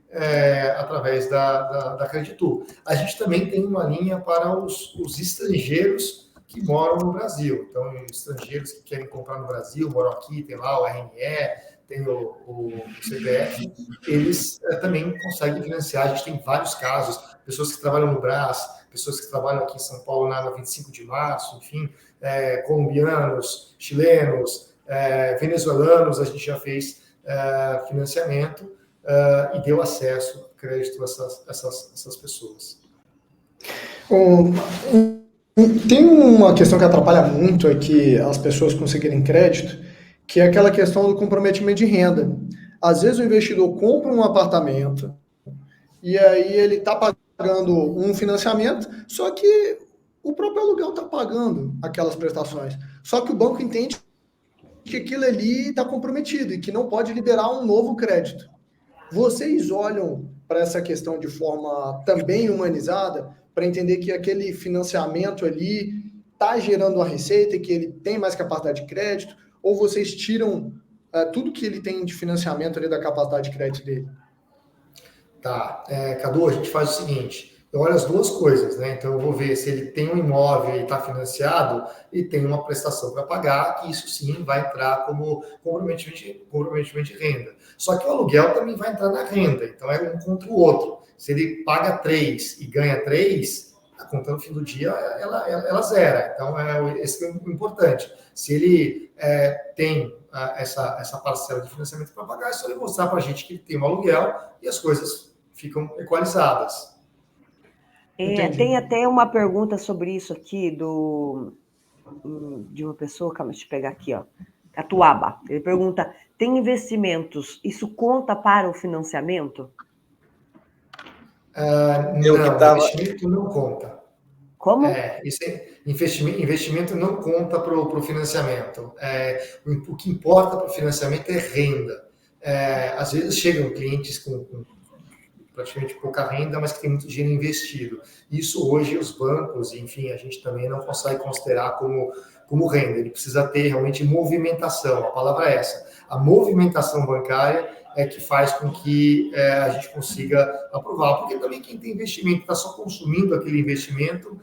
através da Creditu. A gente também tem uma linha para os estrangeiros que moram no Brasil. Então, estrangeiros que querem comprar no Brasil, moram aqui, tem lá o RNE, tem o CPF, eles também conseguem financiar. A gente tem vários casos, pessoas que trabalham no Brás, pessoas que trabalham aqui em São Paulo na 25 de março, enfim, colombianos, chilenos, venezuelanos, a gente já fez financiamento e deu acesso, crédito a essas pessoas. Tem uma questão que atrapalha muito aqui as pessoas conseguirem crédito, que é aquela questão do comprometimento de renda. Às vezes o investidor compra um apartamento e aí ele está pagando um financiamento, só que o próprio aluguel está pagando aquelas prestações. Só que o banco entende que aquilo ali está comprometido e que não pode liberar um novo crédito. Vocês olham para essa questão de forma também humanizada, para entender que aquele financiamento ali está gerando uma receita e que ele tem mais capacidade de crédito, ou vocês tiram tudo que ele tem de financiamento ali da capacidade de crédito dele? Tá, Cadu, a gente faz o seguinte, eu olho as duas coisas, né? Então eu vou ver se ele tem um imóvel e está financiado e tem uma prestação para pagar, que isso sim vai entrar como comprometimento de renda. Só que o aluguel também vai entrar na renda, então é um contra o outro. Se ele paga 3 e ganha 3, a conta no fim do dia ela zera. Então esse é o importante. Se ele tem essa parcela de financiamento para pagar, é só ele mostrar para a gente que ele tem um aluguel e as coisas ficam equalizadas. Tem até uma pergunta sobre isso aqui de uma pessoa, calma, deixa eu pegar aqui, ó. Atuaba. Ele pergunta: tem investimentos, isso conta para o financiamento? Investimento não conta. Como? Investimento não conta para o financiamento. O que importa para o financiamento é renda. Às vezes chegam clientes com praticamente pouca renda, mas que tem muito dinheiro investido. Isso hoje os bancos, enfim, a gente também não consegue considerar como renda. Ele precisa ter realmente movimentação, a palavra é essa. A movimentação bancária é que faz com que a gente consiga aprovar. Porque também quem tem investimento, está só consumindo aquele investimento,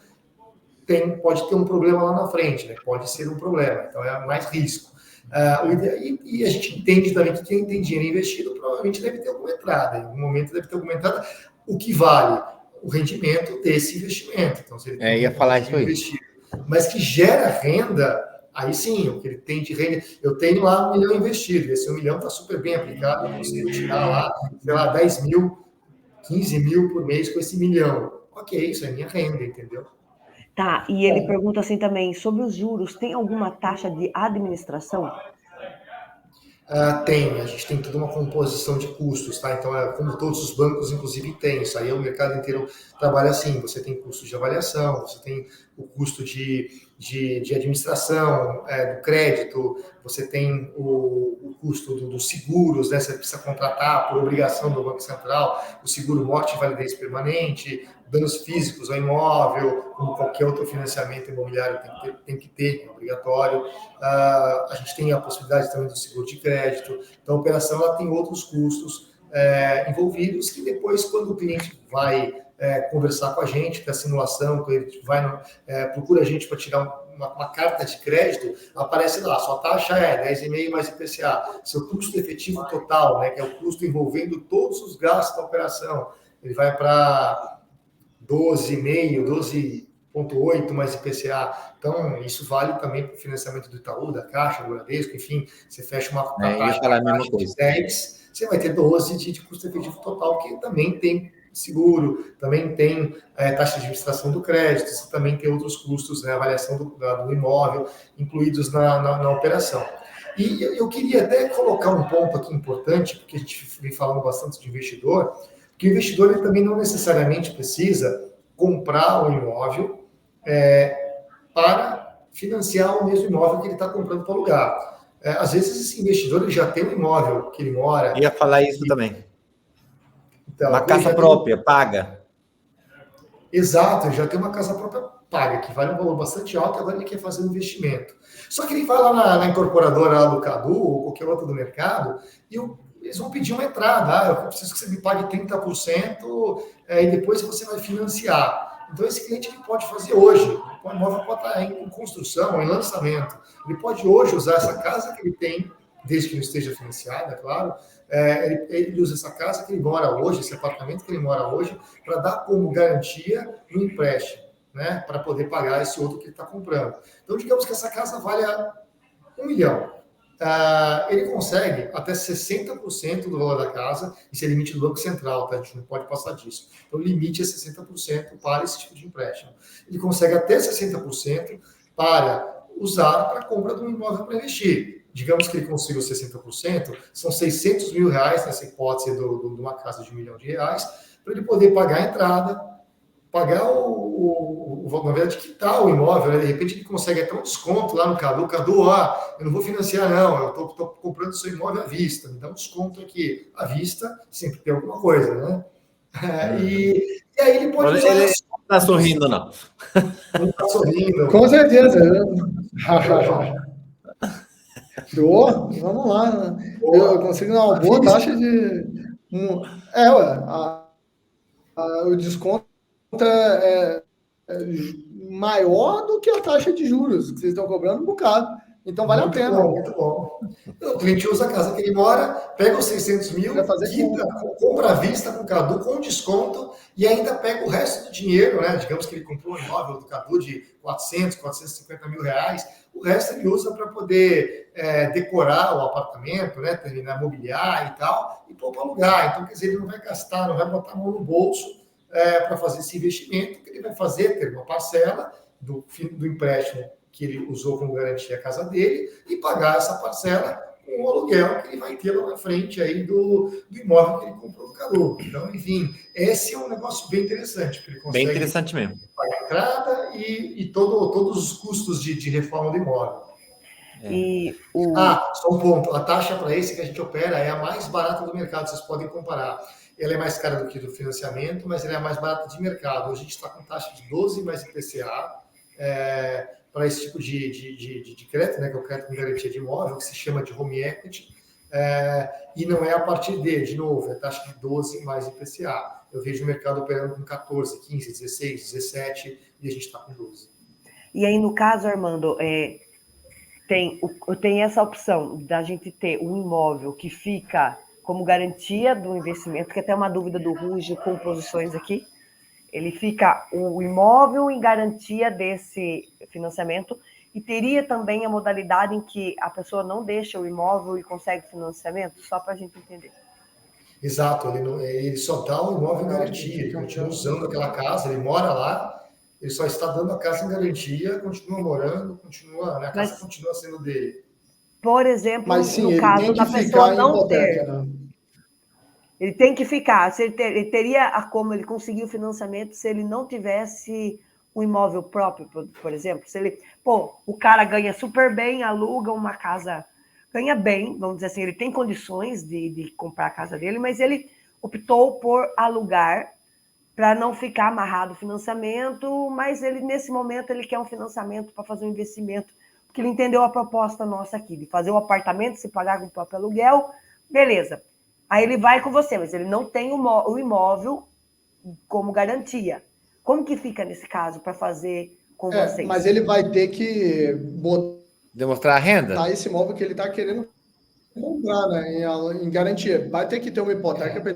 pode ter um problema lá na frente, né? Pode ser um problema, então é mais risco. E a gente entende também que quem tem dinheiro investido provavelmente deve ter alguma entrada, em algum momento deve ter alguma entrada, o que vale o rendimento desse investimento. Então, se ele tem ia falar isso aí. investido, mas que gera renda, aí sim, o que ele tem de renda, eu tenho lá 1 milhão investido, esse 1 milhão está super bem aplicado, eu consigo tirar lá, sei lá, 10 mil, 15 mil por mês com esse 1 milhão. Ok, isso é minha renda, entendeu? Tá, e ele pergunta assim também, sobre os juros, tem alguma taxa de administração? A gente tem toda uma composição de custos, tá? Então, como todos os bancos, inclusive, tem isso. Aí o mercado inteiro trabalha assim, você tem custo de avaliação, você tem o custo de administração do crédito, você tem o custo dos seguros, né? Você precisa contratar por obrigação do Banco Central o seguro morte e validez permanente, danos físicos ao imóvel, como qualquer outro financiamento imobiliário tem que ter, é obrigatório. A gente tem a possibilidade também do seguro de crédito. Então, a operação ela tem outros custos envolvidos que depois, quando o cliente vai conversar com a gente, ter a simulação, quando ele procura a gente para tirar uma carta de crédito, aparece lá, sua taxa é 10,5 mais IPCA, seu custo efetivo total, né, que é o custo envolvendo todos os gastos da operação, ele vai para 12,5, 12,8 mais IPCA. Então, isso vale também para o financiamento do Itaú, da Caixa, do Bradesco, enfim, você fecha uma taxa de 10, você vai ter 12 de custo efetivo total, que também tem seguro, também tem taxa de administração do crédito, você também tem outros custos, né, avaliação do imóvel, incluídos na operação. E eu queria até colocar um ponto aqui importante, porque a gente vem falando bastante de investidor, que o investidor ele também não necessariamente precisa comprar o imóvel para financiar o mesmo imóvel que ele está comprando para alugar. Às vezes, esse investidor ele já tem um imóvel que ele mora... Ia falar isso também. Então, uma casa própria, paga. Exato, ele já tem uma casa própria paga, que vale um valor bastante alto, agora ele quer fazer um investimento. Só que ele vai lá na incorporadora lá do Cadu, ou qualquer outra do mercado, e eles vão pedir uma entrada. Eu preciso que você me pague 30%, e depois você vai financiar. Então, esse cliente ele pode fazer hoje. O imóvel pode estar em construção, em lançamento. Ele pode hoje usar essa casa que ele tem desde que não esteja financiada, é claro, ele usa essa casa que ele mora hoje, esse apartamento que ele mora hoje, para dar como garantia no empréstimo, né, para poder pagar esse outro que ele está comprando. Então, digamos que essa casa valha 1 milhão. Ele consegue até 60% do valor da casa, isso é limite do Banco Central, tá? A gente não pode passar disso. Então, o limite é 60% para esse tipo de empréstimo. Ele consegue até 60% para usar para a compra de um imóvel para investir. Digamos que ele consiga os 60%, são 600 mil reais nessa hipótese de uma casa de R$1 milhão, para ele poder pagar a entrada, pagar na verdade, quitar o imóvel, né? De repente ele consegue até um desconto lá no Cadu. Cadu, eu não vou financiar, não, eu estou comprando seu imóvel à vista, me dá um desconto aqui. À vista, sempre tem alguma coisa, né? E aí ele pode usar... Ele não está sorrindo, não. Não está sorrindo. Com certeza. Vamos lá. Eu consigo dar uma boa taxa de... o desconto é maior do que a taxa de juros que vocês estão cobrando um bocado. Então vale muito a pena. Bom, muito bom. O cliente usa a casa que ele mora, pega os 600 mil, quita, compra à vista com o Cadu com desconto e ainda pega o resto do dinheiro, né? Digamos que ele comprou um imóvel do Cadu de 450 mil reais, o resto ele usa para poder decorar o apartamento, né? Terminar, mobiliar e tal, e pôr para alugar. Então, quer dizer, ele não vai gastar, não vai botar a mão no bolso para fazer esse investimento, que ele vai fazer, ter uma parcela do empréstimo que ele usou como garantia a casa dele e pagar essa parcela com o aluguel que ele vai ter lá na frente aí do imóvel que ele comprou do Cadu. Então, enfim, esse é um negócio bem interessante, porque ele consegue bem interessante mesmo. pagar a entrada e todos os custos de reforma do imóvel. Só um ponto, a taxa para esse que a gente opera é a mais barata do mercado, vocês podem comparar. Ela é mais cara do que do financiamento, mas ela é a mais barata de mercado. Hoje a gente está com taxa de 12 mais IPCA, para esse tipo de crédito, né, que é o crédito com garantia de imóvel, que se chama de home equity, e não é a partir de novo, é taxa de 12 mais IPCA. Eu vejo o mercado operando com 14, 15, 16, 17, e a gente está com 12. E aí, no caso, Armando, tem essa opção da gente ter um imóvel que fica como garantia do investimento, que até uma dúvida do Rúgio com posições aqui. Ele fica o imóvel em garantia desse financiamento e teria também a modalidade em que a pessoa não deixa o imóvel e consegue financiamento, só para a gente entender. Exato, ele só dá o imóvel em garantia, ele continua usando aquela casa, ele mora lá, ele só está dando a casa em garantia, continua morando, a casa continua sendo dele. Por exemplo, mas, sim, no caso da pessoa não ter... Né? Ele tem que ficar. Ele teria como ele conseguir o financiamento se ele não tivesse um imóvel próprio, por exemplo. Se ele, o cara ganha super bem, aluga uma casa, ganha bem, vamos dizer assim, ele tem condições de comprar a casa dele, mas ele optou por alugar para não ficar amarrado ao financiamento, mas ele, nesse momento, ele quer um financiamento para fazer um investimento, porque ele entendeu a proposta nossa aqui, de fazer o apartamento, se pagar com o próprio aluguel, beleza. Aí ele vai com você, mas ele não tem o imóvel como garantia. Como que fica nesse caso para fazer com vocês? Mas ele vai ter que demonstrar a renda? Tá, esse imóvel que ele está querendo comprar, né, em garantia. Vai ter que ter uma hipoteca para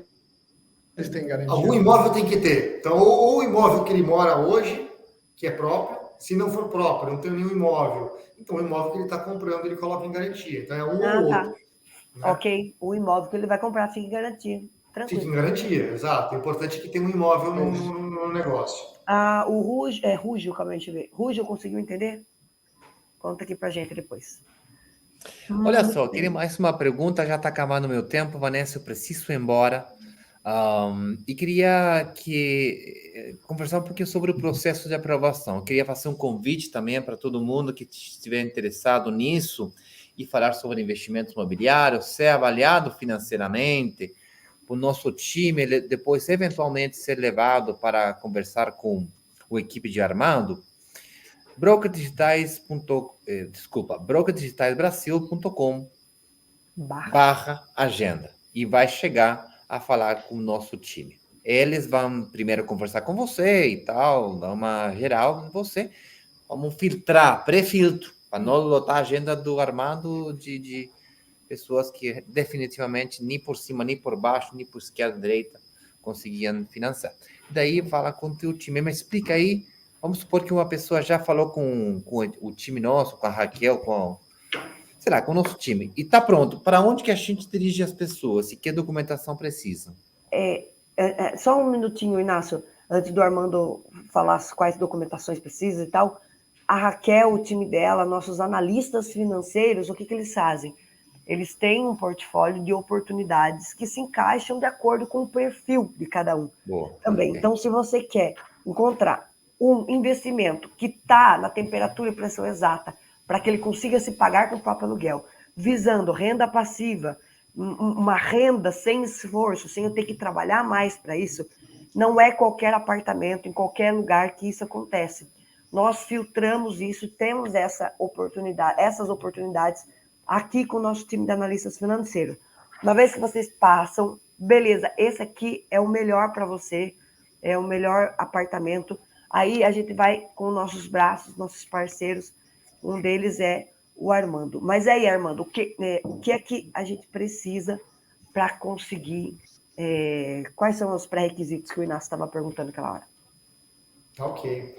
eles terem garantia. Algum imóvel tem que ter. Então, ou o imóvel que ele mora hoje, que é próprio, se não for próprio, não tem nenhum imóvel, então o imóvel que ele está comprando, ele coloca em garantia. Então, é um ou outro. Né? Ok, o imóvel que ele vai comprar fica em garantia. Tranquilo. Fica em garantia, exato. O importante é que tenha um imóvel no negócio. O Rúgio, calma aí, deixa eu ver. Rúgio, conseguiu entender? Conta aqui pra gente depois. Olha só, queria mais uma pergunta, já está acabando o meu tempo, Vanessa, eu preciso ir embora. E queria conversar um pouquinho sobre o processo de aprovação. Eu queria fazer um convite também para todo mundo que estiver interessado nisso e falar sobre investimentos imobiliários, ser avaliado financeiramente, o nosso time, depois eventualmente ser levado para conversar com a equipe de Armando, brokerdigitais.com/agenda e vai chegar a falar com o nosso time. Eles vão primeiro conversar com você e tal, dar uma geral com você, vamos filtrar, pré-filtro, para não lotar a agenda do Armando de pessoas que definitivamente nem por cima, nem por baixo, nem por esquerda, direita, conseguiam financiar. Daí fala com o teu time, mas explica aí, vamos supor que uma pessoa já falou com o time nosso, com a Raquel, sei lá, com o nosso time, e está pronto. Para onde que a gente dirige as pessoas e que documentação precisa? Só um minutinho, Inácio, antes do Armando falar quais documentações precisa e tal. A Raquel, o time dela, nossos analistas financeiros, o que eles fazem? Eles têm um portfólio de oportunidades que se encaixam de acordo com o perfil de cada um. Boa. Também. Então, se você quer encontrar um investimento que está na temperatura e pressão exata para que ele consiga se pagar com o próprio aluguel, visando renda passiva, uma renda sem esforço, sem eu ter que trabalhar mais para isso, não é qualquer apartamento, em qualquer lugar que isso acontece. Nós filtramos isso, temos essas oportunidades aqui com o nosso time de analistas financeiros. Uma vez que vocês passam, beleza, esse aqui é o melhor para você, é o melhor apartamento. Aí a gente vai com nossos braços, nossos parceiros, um deles é o Armando. Mas aí, Armando, o que é que a gente precisa para conseguir? Quais são os pré-requisitos que o Inácio estava perguntando naquela hora? Ok.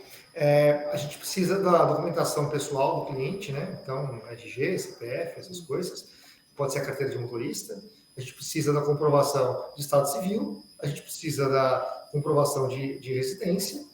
A gente precisa da documentação pessoal do cliente, né? Então, RG, CPF, essas coisas. Pode ser a carteira de motorista. A gente precisa da comprovação de estado civil. A gente precisa da comprovação de residência.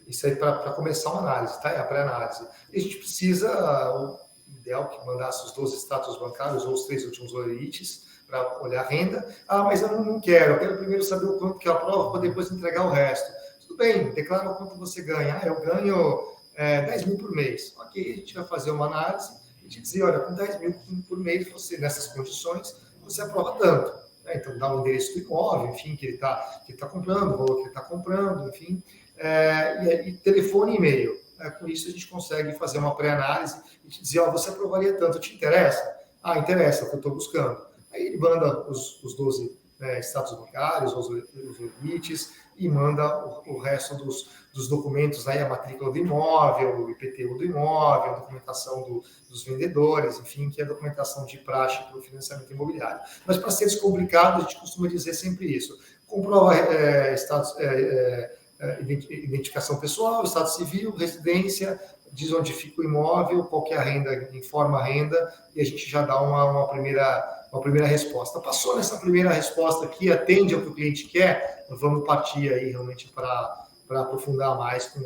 Isso aí para começar uma análise, tá? É a pré-análise. E a gente precisa, o ideal que mandasse os 12 status bancários ou os 3 últimos OLITs para olhar a renda. Mas eu não quero. Eu quero primeiro saber o quanto que é a prova para depois entregar o resto. Tudo bem, declara o quanto você ganha. Eu ganho 10 mil por mês. Ok, a gente vai fazer uma análise e te dizer, olha, com 10 mil por mês, você, nessas condições, você aprova tanto. Então, dá o endereço do imóvel, enfim, que ele está comprando, o valor que ele está comprando, enfim, e telefone e e-mail. Com isso, a gente consegue fazer uma pré-análise e te dizer, você aprovaria tanto, te interessa? Interessa, é o que eu estou buscando. Aí ele manda os 12 status bancários, os OLITs, e manda o resto dos documentos, aí a matrícula do imóvel, o IPTU do imóvel, a documentação dos vendedores, enfim, que é a documentação de praxe para o financiamento imobiliário. Mas para ser descomplicado, a gente costuma dizer sempre isso. Comprova identificação pessoal, estado civil, residência, diz onde fica o imóvel, qual que é a renda, informa a renda, e a gente já dá uma primeira resposta. Passou nessa primeira resposta que atende ao que o cliente quer, vamos partir aí realmente para aprofundar mais com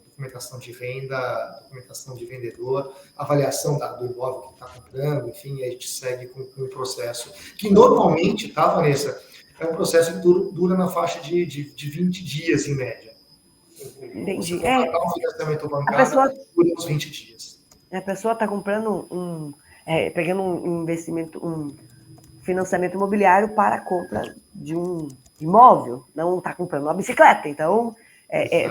documentação de renda, documentação de vendedor, avaliação do imóvel que está comprando, enfim, a gente segue com o processo, que normalmente, tá, Vanessa, é um processo que dura na faixa de 20 dias, em média. Entendi. Um financiamento bancário dura uns 20 dias. A pessoa está comprando pegando um investimento, um financiamento imobiliário para a compra de um imóvel, não está comprando uma bicicleta. Então,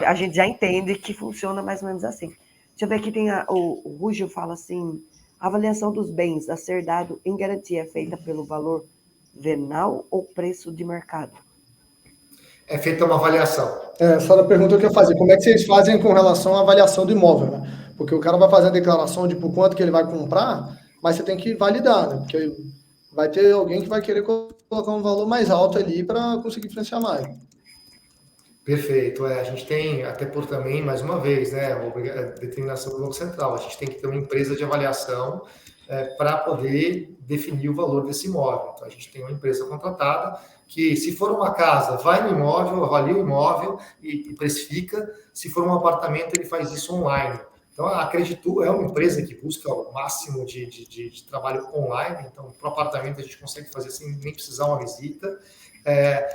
a gente já entende que funciona mais ou menos assim. Deixa eu ver aqui, tem o Rúgio fala assim, a avaliação dos bens a ser dado em garantia é feita pelo valor venal ou preço de mercado? É feita uma avaliação. Só a pergunta que eu ia fazer, como é que vocês fazem com relação à avaliação do imóvel, né? Porque o cara vai fazer a declaração de por quanto que ele vai comprar, mas você tem que validar, né? Porque vai ter alguém que vai querer colocar um valor mais alto ali para conseguir financiar mais. Perfeito. A gente tem, até por também, mais uma vez, né, a determinação do Banco Central, a gente tem que ter uma empresa de avaliação para poder definir o valor desse imóvel. Então, a gente tem uma empresa contratada que, se for uma casa, vai no imóvel, avalia o imóvel e precifica. Se for um apartamento, ele faz isso online. Então, a Creditu é uma empresa que busca o máximo de trabalho online. Então, para o apartamento, a gente consegue fazer sem nem precisar uma visita.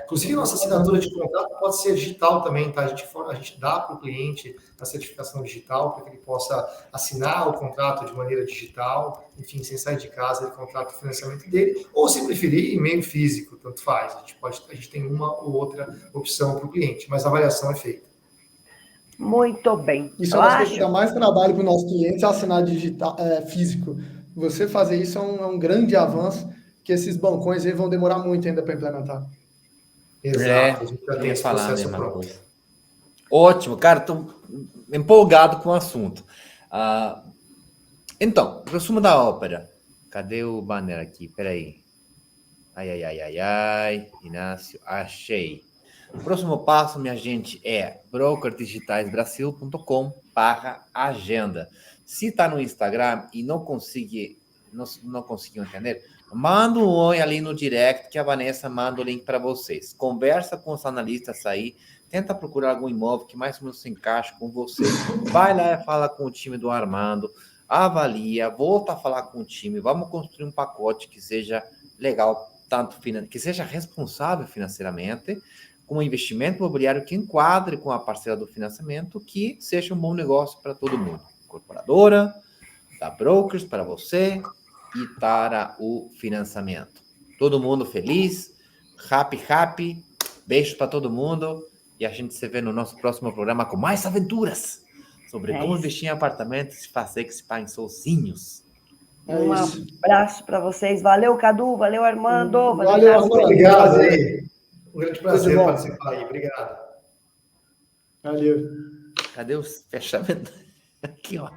Inclusive, nossa assinatura de contrato pode ser digital também, tá? A gente dá para o cliente a certificação digital para que ele possa assinar o contrato de maneira digital, enfim, sem sair de casa, ele contrata o financiamento dele, ou se preferir, e-mail físico, tanto faz. A gente tem uma ou outra opção para o cliente, mas a avaliação é feita. Muito bem. Isso é uma coisa que dá mais trabalho para o nosso cliente, assinar digital, físico. Você fazer isso é um grande avanço, que esses bancões aí vão demorar muito ainda para implementar. Exato, a gente já tem esse processo pronto. Coisa. Ótimo, cara, estou empolgado com o assunto. Então, resumo da ópera. Cadê o banner aqui? Peraí. Ai. Inácio, achei. O próximo passo, minha gente, é brokerdigitalsbrasil.com/agenda. Se está no Instagram e não conseguiu entender, manda um oi ali no direct que a Vanessa manda o link para vocês. Conversa com os analistas aí, tenta procurar algum imóvel que mais ou menos se encaixe com você. Vai lá e fala com o time do Armando, avalia, volta a falar com o time, vamos construir um pacote que seja legal, tanto que seja responsável financeiramente, com um investimento imobiliário que enquadre com a parcela do financiamento, que seja um bom negócio para todo mundo. Incorporadora, da brokers para você e para o financiamento. Todo mundo feliz, happy, beijo para todo mundo e a gente se vê no nosso próximo programa com mais aventuras sobre como investir em apartamentos e fazer que se paguem sozinhos. Um abraço para vocês. Valeu, Cadu. Valeu, Armando. Valeu, Armando. Obrigado aí. Um grande prazer participar aí. Obrigado. Valeu. Cadê os fechamentos? Aqui, ó.